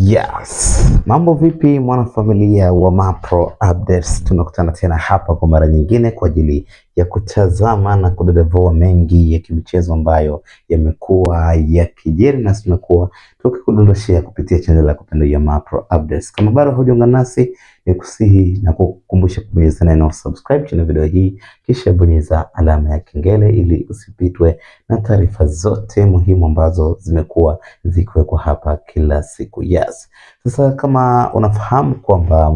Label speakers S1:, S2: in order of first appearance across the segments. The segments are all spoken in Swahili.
S1: Yes, mambo vipi mwanafamilia wa Mapro Updates, tunakutana tena hapa kwa mara nyingine kwa ajili ya kutazama na kudadavua mengi ya kimichezo ambayo yamekuwa yakijiri na tumekuwa tukikudondoshea kupitia channel ya kupendwa ya Mapro Updates. Kama bado hujaungana nasi, ni kusihi na kukukumbusha kubonyeza neno subscribe chini video hii, kisha bonyeza alama ya kengele ili usipitwe na taarifa zote muhimu ambazo zimekuwa zikiwekwa hapa kila siku. Yes. Sasa kama unafahamu kwamba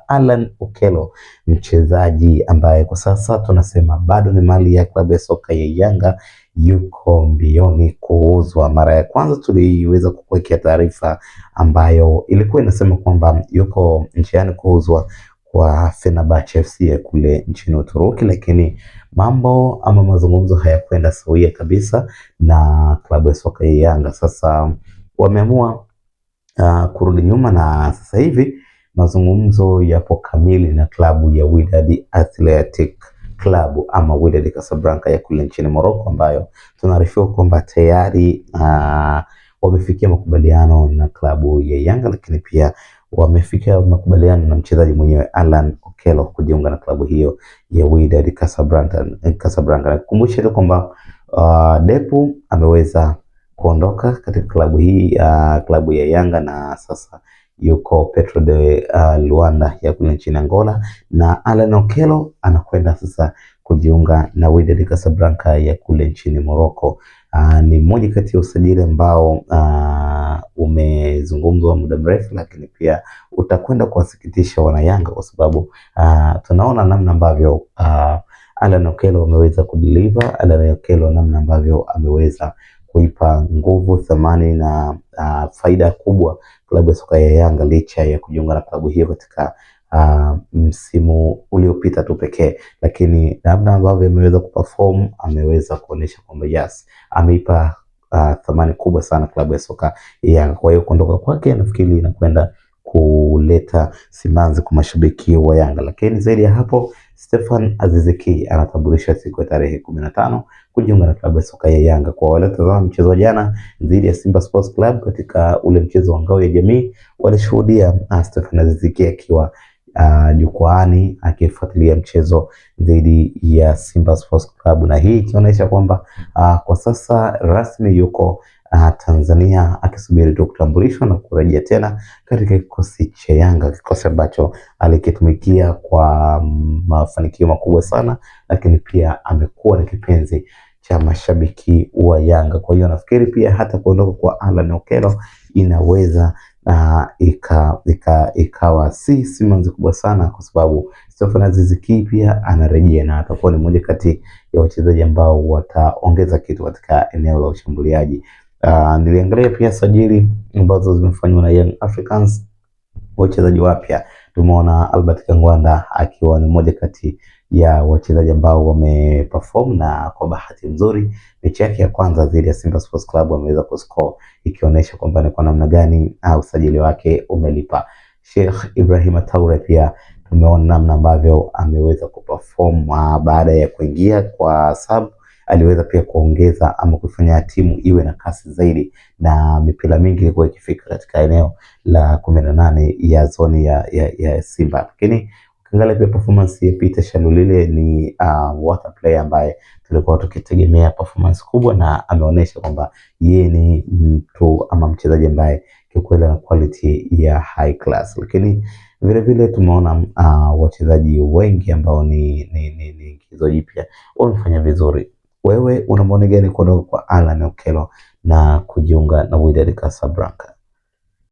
S1: Alan Okello, mchezaji ambaye kwa sasa tunasema bado ni mali ya klabu ya soka ya Yanga, yuko mbioni kuuzwa. Mara ya kwanza tuliweza kukuwekea taarifa ambayo ilikuwa inasema kwamba yuko njiani kuuzwa kwa Fenerbahce FC kule nchini Uturuki, lakini mambo ama mazungumzo hayakwenda sawia kabisa na klabu ya soka ya Yanga. Sasa wameamua kurudi nyuma na sasa hivi mazungumzo yapo kamili na klabu ya Wydad Athletic Club ama Wydad Casablanca ya kule nchini Morocco, ambayo tunaarifiwa kwamba tayari wamefikia makubaliano na klabu ya Yanga, lakini pia wamefikia makubaliano na mchezaji mwenyewe Alan Okello kujiunga na klabu hiyo ya Wydad Casablanca. Nakukumbusha tu kwamba Depu ameweza kuondoka katika klabu hii klabu ya Yanga na sasa yuko Petro de Luanda ya kule nchini Angola, na Alan Okello anakwenda sasa kujiunga na Wydad Casablanca ya kule nchini Morocco. Ni mmoja kati ya usajili ambao umezungumzwa muda mrefu, lakini pia utakwenda kuwasikitisha wanayanga kwa sababu tunaona namna ambavyo Alan Okello ameweza kudeliver, Alan Okello namna ambavyo ameweza kuipa nguvu, thamani na faida kubwa klabu ya soka ya Yanga, licha ya kujiunga na klabu hiyo katika msimu uliopita tu pekee, lakini namna ambavyo ameweza kuperform, ameweza kuonesha kwamba yes, ameipa thamani kubwa sana klabu ya soka ya Yanga. Kwa hiyo kuondoka kwake nafikiri inakwenda kuleta simanzi kwa mashabiki wa Yanga, lakini zaidi ya hapo Stefan Aziz Ki anatambulisha siku ya tarehe 15 kujiunga na klabu ya soka ya Yanga. Kwa wale watazama mchezo wa jana dhidi ya Simba Sports Club katika ule mchezo wa ngao ya jamii, walishuhudia Stefan Aziz Ki akiwa jukwaani akifuatilia mchezo dhidi ya Simba Sports Club, na hii ikionyesha kwamba kwa sasa rasmi yuko Tanzania akisubiri tu kutambulishwa na kurejea tena katika kikosi cha Yanga, kikosi ambacho alikitumikia kwa mafanikio makubwa sana, lakini pia amekuwa ni kipenzi cha mashabiki wa Yanga. Kwa hiyo nafikiri pia hata kuondoka kwa Alan Okello inaweza ikawa si simanzi kubwa sana, kwa sababu Stefan Aziz Ki pia anarejea na atakuwa ni mmoja kati ya wachezaji ambao wataongeza kitu katika eneo la ushambuliaji. Niliangalia pia sajili ambazo zimefanywa na Young Africans, wachezaji wapya. Tumeona Albert Kangwanda akiwa ni mmoja kati ya wachezaji ambao wameperform, na kwa bahati nzuri mechi yake ya kwanza dhidi ya Simba Sports Club ameweza kuscore, ikionyesha kwamba ni kwa namna gani usajili wake umelipa. Sheikh Ibrahim Traore pia tumeona namna ambavyo ameweza kuperform baada ya kuingia kwa sub, aliweza pia kuongeza ama kufanya timu iwe na kasi zaidi, na mipira mingi ilikuwa ikifika katika eneo la 18 ya zoni ya Simba. Lakini ukiangalia pia performance ya Peter Shalulile, ni water player ambaye tulikuwa tukitegemea performance kubwa, na ameonyesha kwamba yeye ni mtu ama mchezaji ambaye kikweli na quality ya high class. Lakini vile vile tumeona wachezaji wengi ambao ni kizo jipya wamefanya vizuri. Wewe una maoni gani kuondoka kwa Alan Okello na kujiunga na Wydad Casablanca?